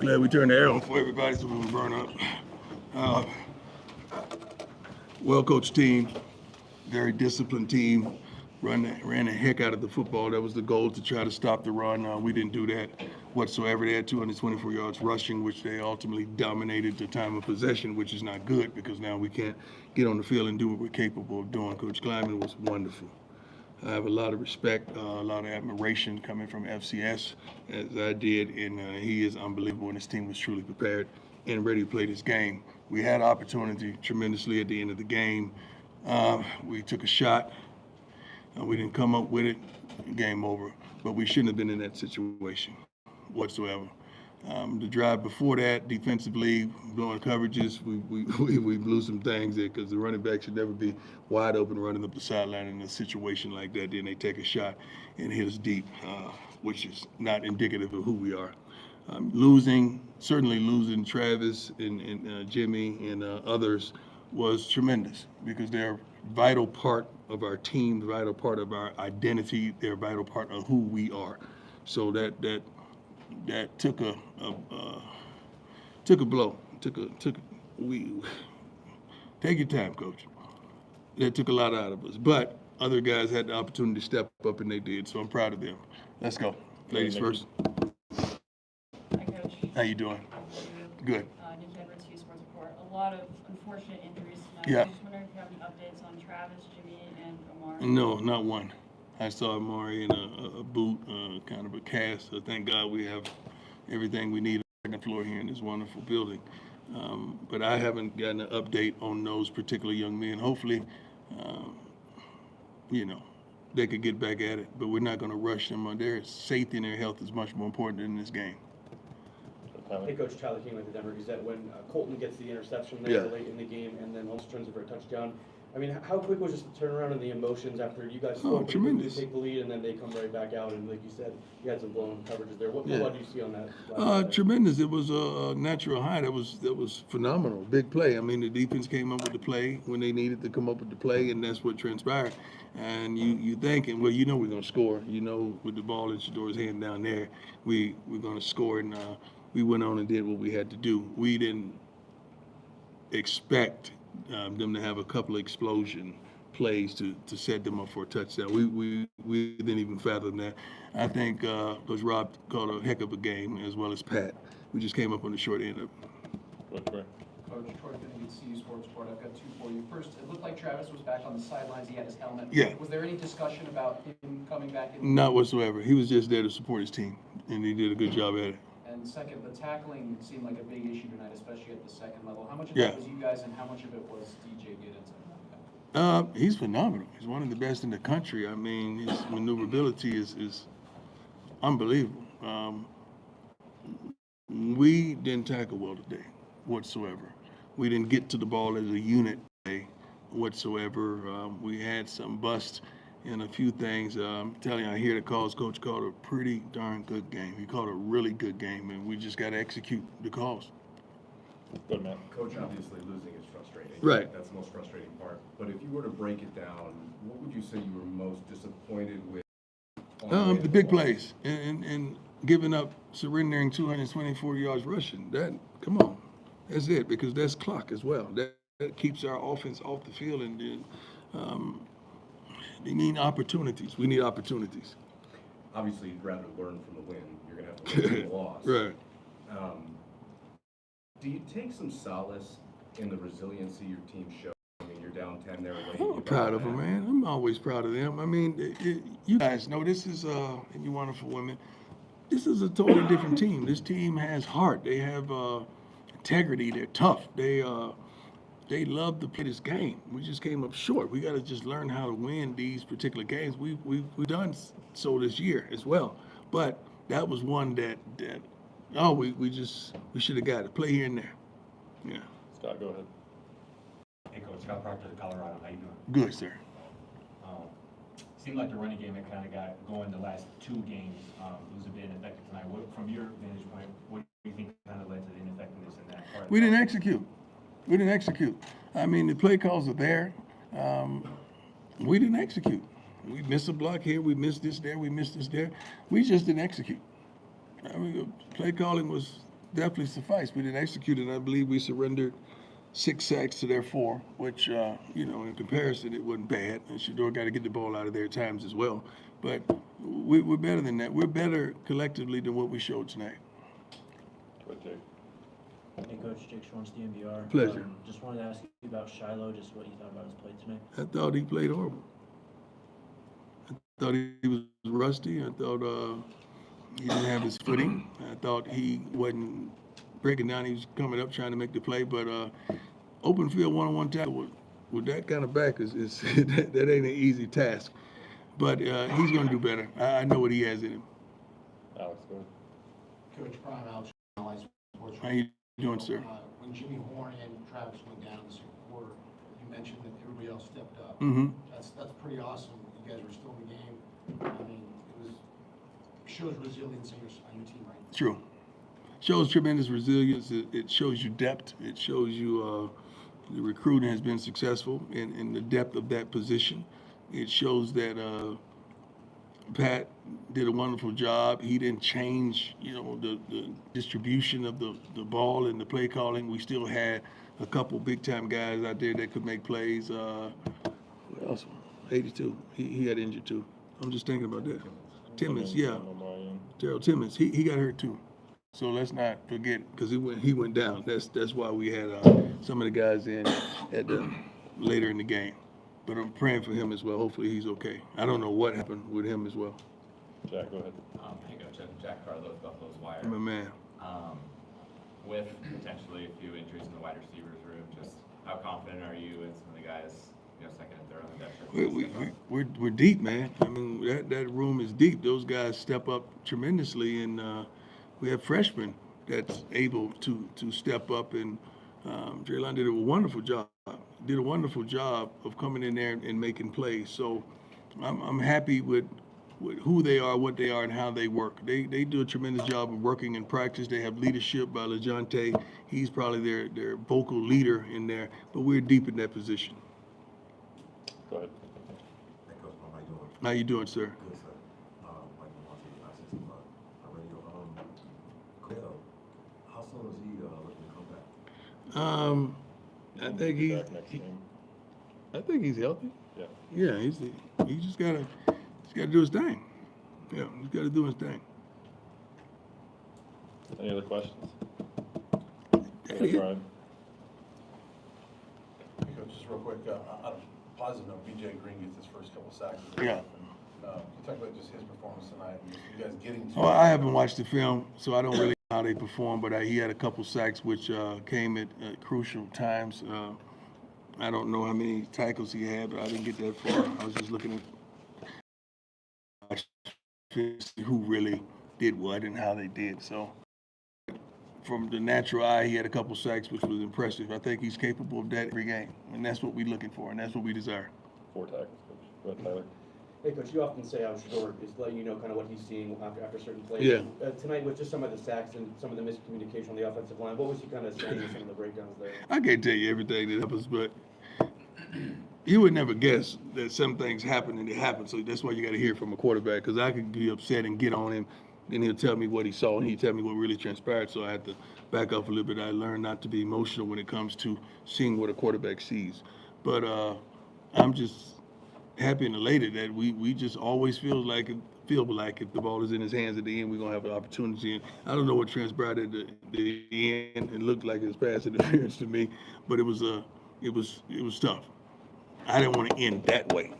Glad we turned the air on for everybody so we can burn up. Well-coached team, very disciplined team, ran the heck out of the football. That was the goal, to try to stop the run. We didn't do that whatsoever. They had 224 yards rushing, which they ultimately dominated the time of possession, which is not good because now we can't get on the field and do what we're capable of doing. Coach Kleiman was wonderful. I have a lot of respect, a lot of admiration coming from FCS, as I did, and he is unbelievable, and his team was truly prepared and ready to play this game. We had opportunity tremendously at the end of the game. We took a shot. We didn't come up with it. Game over. But we shouldn't have been in that situation whatsoever. The drive before that, defensively, blowing coverages, we blew some things there because the running back should never be wide open running up the sideline in a situation like that. Then they take a shot and hit us deep, which is not indicative of who we are. Certainly losing Travis and Jimmy and others was tremendous because they're a vital part of our team, a vital part of our identity. They're a vital part of who we are. So that took a blow. Take your time, Coach. That took a lot out of us. But other guys had the opportunity to step up, and they did. So I'm proud of them. Let's go, ladies first. Hi, Coach. How you doing? Good. Nikki Edwards, Hughes Sports Report. A lot of unfortunate injuries tonight. Yeah. I was just wondering if you have any updates on Travis, Jimmy, and Omar. No, not one. I saw Amari in a boot, kind of a cast. So thank God we have everything we need on the second floor here in this wonderful building. But I haven't gotten an update on those particular young men. Hopefully, they could get back at it. But we're not going to rush them. Their safety and their health is much more important in this game. Hey, Coach, Tyler King with the Denver Gazette. When Colton gets the interception there late in the game and then almost turns it for a touchdown, I mean, how quick was just the turnaround and the emotions after you guys tremendous. take the lead and then they come right back out? And like you said, you had some blown coverages there. What do you see on that? Tremendous. It was a natural high. That was phenomenal. Big play. I mean, the defense came up with the play when they needed to come up with the play, and that's what transpired. And you thinking, well, we're going to score. With the ball in Shador's hand down there, we're going to score. And we went on and did what we had to do. We didn't expect them to have a couple of explosion plays to set them up for a touchdown. We didn't even fathom that. I think Coach Rob called a heck of a game, as well as Pat. We just came up on the short end of it. Coach, Troy Finnegan, CU Sports Report. I've got two for you. First, it looked like Travis was back on the sidelines. He had his helmet. Yeah. Was there any discussion about him coming back in? Not whatsoever. He was just there to support his team, and he did a good job at it. And second, the tackling seemed like a big issue tonight, especially at the second level. How much of that was you guys, and how much of it was DJ Giddens? He's phenomenal. He's one of the best in the country. I mean, his maneuverability is unbelievable. We didn't tackle well today whatsoever. We didn't get to the ball as a unit today whatsoever. We had some busts in a few things. I'm telling you, I hear the calls. Coach called a pretty darn good game. He called a really good game, and we just got to execute the calls. Good, man. Coach, obviously losing is frustrating. Right. That's the most frustrating part. But if you were to break it down, what would you say you were most disappointed with? The big plays and giving up, surrendering 224 yards rushing. Come on, that's it, because that's clock as well. That keeps our offense off the field, and they need opportunities. We need opportunities. Obviously, you'd rather learn from the win. You're going to have to learn from the loss. Right. Do you take some solace in the resiliency your team showed? I mean, you're down 10 there late. I'm proud of them, man. I'm always proud of them. I mean, you guys know this is, and you wonderful women, this is a totally different team. This team has heart. They have integrity. They're tough. They love to play this game. We just came up short. We got to just learn how to win these particular games. We've done so this year as well. But that was one that we should have got it. Play here and there. Yeah. Scott, go ahead. Hey, Coach. Scott Proctor, Colorado. How you doing? Good, sir. Seemed like the running game had kind of got going the last two games. It was a bit ineffective tonight. From your vantage point, what do you think kind of led to the ineffectiveness in that part? We didn't execute. I mean, the play calls are there. We didn't execute. We missed a block here. We missed this there. We missed this there. We just didn't execute. I mean, play calling was definitely suffice. We didn't execute it. I believe we surrendered 6 sacks to their 4, which, in comparison, it wasn't bad. And Shador got to get the ball out of there at times as well. But we're better than that. We're better collectively than what we showed tonight. Go ahead, Jake. Hey, Coach, Jake Schwartz, DMVR. Pleasure. Just wanted to ask you about Shiloh, just what you thought about his play tonight. I thought he played horrible. I thought he was rusty. I thought he didn't have his footing. I thought he wasn't breaking down. He was coming up trying to make the play, but open field one-on-one tackle with that kind of back is that ain't an easy task. But he's going to do better. I know what he has in him. Alex, go ahead. Coach Prime, Alex, Sports. How you doing, sir? When Jimmy Horn and Travis went down in the second quarter, you mentioned that everybody else stepped up. Mm-hmm. That's pretty awesome. You guys were still in the game. I mean, it shows resilience on your team right now. True. Shows tremendous resilience. It shows you depth. It shows you the recruiting has been successful in the depth of that position. It shows that Pat did a wonderful job. He didn't change, the distribution of the ball and the play calling. We still had a couple big-time guys out there that could make plays. What else? 82. He got injured, too. I'm just thinking about that. Timmons, yeah. Gerald Timmons. He got hurt, too. So let's not forget, because he went down. That's why we had some of the guys in later in the game. But I'm praying for him as well. Hopefully he's okay. I don't know what happened with him as well. Jack, go ahead. Hey, Coach, Jack Carlos, Buffalo's Wire. My man. With potentially a few injuries in the wide receivers room, just how confident are you in some of the guys, second and third on the depth chart? We're deep, man. I mean, that room is deep. Those guys step up tremendously, and we have freshmen that's able to step up, and Jaylon did a wonderful job. Did a wonderful job of coming in there and making plays. So I'm happy with who they are, what they are, and how they work. They do a tremendous job of working in practice. They have leadership by LeJontay. He's probably their vocal leader in there, but we're deep in that position. Go ahead. Hey, Coach, how you doing? How you doing, sir? Good, sir. Mike Monty, radio. Cordell, how soon is he looking to come back? I think I think he's healthy. Yeah. Yeah, he just gotta do his thing. Yeah, he's gotta do his thing. Any other questions? That Go is- Brian. Hey, Coach, just real quick, on a positive note, BJ Green gets his first couple sacks. Yeah. Can you talk about just his performance tonight and just you guys getting to? Well, I haven't watched the film, so I don't really know how they perform, but he had a couple sacks which came at crucial times. I don't know how many tackles he had, but I didn't get that far. I was just looking at who really did what and how they did. So from the natural eye, he had a couple sacks, which was impressive. I think he's capable of that every game, and that's what we're looking for, and that's what we desire. 4 tackles, Coach. Go ahead, Tyler. Hey, Coach, you often say how Shador is letting you know kind of what he's seeing after certain plays. Yeah. Tonight, with just some of the sacks and some of the miscommunication on the offensive line, what was he kind of saying in some of the breakdowns there? I can't tell you everything that happens, but you would never guess that some things happen and they happen. So that's why you got to hear from a quarterback, because I could be upset and get on him, then he'll tell me what he saw and he'll tell me what really transpired. So I had to back off a little bit. I learned not to be emotional when it comes to seeing what a quarterback sees. But I'm just happy and elated that we just always feel like if the ball is in his hands at the end, we're gonna have an opportunity. And I don't know what transpired at the end. It looked like it was pass interference to me, but it was tough. I didn't want to end that way,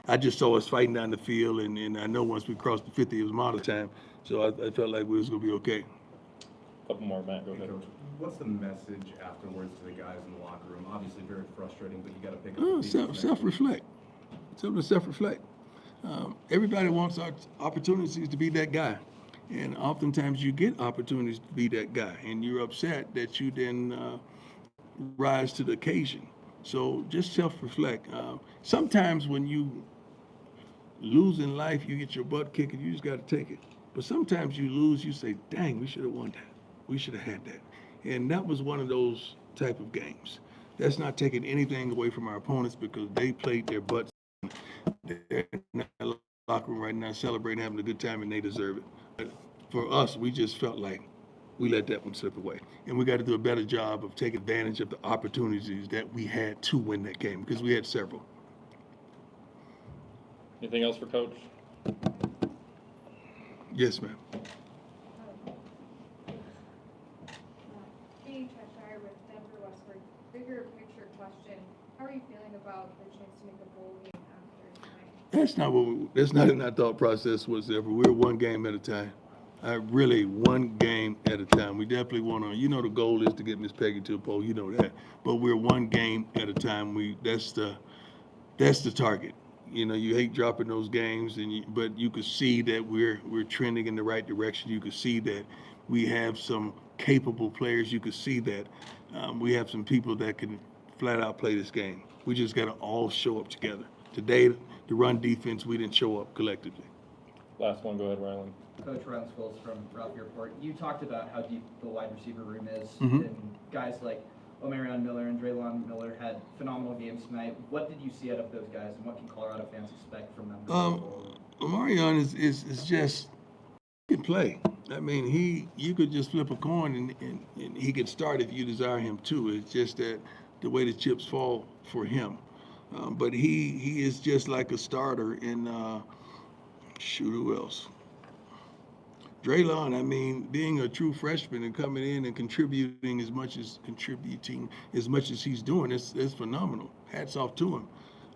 I just saw us fighting down the field, and I know once we crossed the 50, it was model time, so I felt like we was gonna be okay. Couple more, Matt. Go Hey, ahead. Coach, what's the message afterwards to the guys in the locker room? Obviously very frustrating, but you got to pick up the pieces next week. Self-reflect. Something to self-reflect. Everybody wants opportunities to be that guy. And oftentimes you get opportunities to be that guy, and you're upset that you didn't rise to the occasion. So just self-reflect. Sometimes when you lose in life, you get your butt kicked and you just got to take it. But sometimes you lose, you say, dang, we should have won that. We should have had that. And that was one of those type of games. That's not taking anything away from our opponents, because they played their butts. They're in the locker room right now celebrating, having a good time, and they deserve it. But for us, we just felt like we let that one slip away. And we got to do a better job of taking advantage of the opportunities that we had to win that game, because we had several. Anything else for Coach? Yes, ma'am. Katie Cheshire with Denver Westward. Bigger picture question. How are you feeling about the chance to make a bowl game after tonight? That's not in our thought process whatsoever. We're one game at a time. Really one game at a time. We definitely want to, the goal is to get Miss Peggy to a bowl, you know that. But we're one game at a time. That's the target. You hate dropping those games, but you could see that we're trending in the right direction. You could see that we have some capable players. You could see that we have some people that can flat out play this game. We just got to all show up together. Today, the run defense, we didn't show up collectively. Last one, go ahead, Rylan. Coach Rylan Scholes from Ralph Airport. You talked about how deep the wide receiver room is, Mhm. and guys like Omarion Miller and Draylon Miller had phenomenal games tonight. What did you see out of those guys, and what can Colorado fans expect from them? Omarion is just, he can play. I mean, you could just flip a coin and he could start if you desire him to. It's just that the way the chips fall for him. But he is just like a starter. And who else? Draylon, I mean, being a true freshman and coming in and contributing as much as he's doing, it's phenomenal. Hats off to him.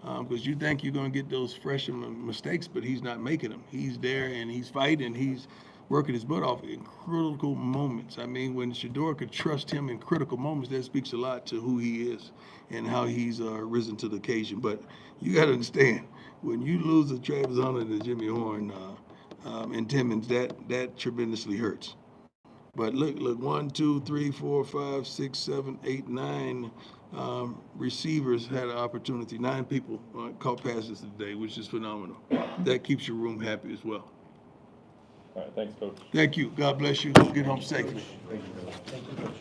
Because you think you're going to get those freshman mistakes, but he's not making them. He's there and he's fighting. He's working his butt off in critical moments. I mean, when Shador could trust him in critical moments, that speaks a lot to who he is and how he's risen to the occasion. But you got to understand, when you lose to Travis Hunter and Jimmy Horn and Timmons, that tremendously hurts. But look, 1, 2, 3, 4, 5, 6, 7, 8, 9 receivers had an opportunity. 9 people caught passes today, which is phenomenal. That keeps your room happy as well. All right, thanks, Coach. Thank you. God bless you. Get home safely. Thank you, Coach.